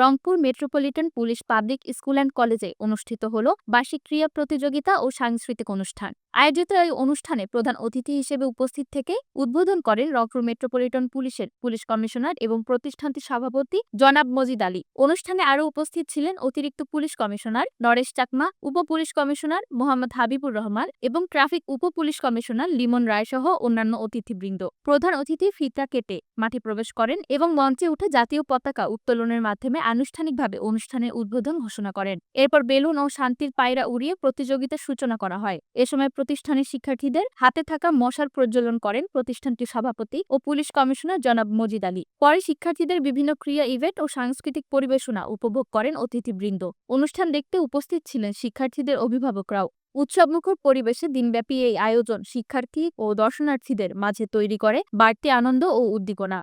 Rangpur metropolitan police public school and কলেজে অনুষ্ঠিত হলো বার্ষিক ক্রীড়া প্রতিযোগিতা ও সাংস্কৃতিক অনুষ্ঠান। আয়োজিত এই অনুষ্ঠানে প্রধান অতিথি হিসেবে উপস্থিত থেকে উদ্বোধন করেন রংপুর মেট্রোপলিটন পুলিশের পুলিশ কমিশনার এবং প্রতিষ্ঠানটির সভাপতি জনাব মজিদ আলী। অনুষ্ঠানে আরও উপস্থিত ছিলেন অতিরিক্ত পুলিশ কমিশনার নরেশ চাকমা, উপ পুলিশ কমিশনার মোহাম্মদ হাবিবুর রহমান এবং ট্রাফিক উপ পুলিশ কমিশনার লিমন রায় সহ অন্যান্য অতিথিবৃন্দ। প্রধান অতিথি ফিতা কেটে মাঠে প্রবেশ করেন এবং মঞ্চে উঠে জাতীয় পতাকা উত্তোলনের মাধ্যমে আনুষ্ঠানিকভাবে অনুষ্ঠানের উদ্বোধন ঘোষণা করেন। এরপর বেলুন ও শান্তির পায়রা উড়িয়ে প্রতিযোগিতার সূচনা করা হয়। এ সময় প্রতিষ্ঠানের শিক্ষার্থীদের হাতে থাকা মশাল প্রজ্বলন করেন প্রতিষ্ঠানটির সভাপতি ও পুলিশ কমিশনার জনাব মজিদ আলী। পরে শিক্ষার্থীদের বিভিন্ন ক্রীড়া ইভেন্ট ও সাংস্কৃতিক পরিবেশনা উপভোগ করেন অতিথিবৃন্দ। অনুষ্ঠান দেখতে উপস্থিত ছিলেন শিক্ষার্থীদের অভিভাবকরাও। উৎসবমুখর পরিবেশে দিনব্যাপী এই আয়োজন শিক্ষার্থী ও দর্শনার্থীদের মাঝে তৈরি করে বাড়তি আনন্দ ও উদ্দীপনা।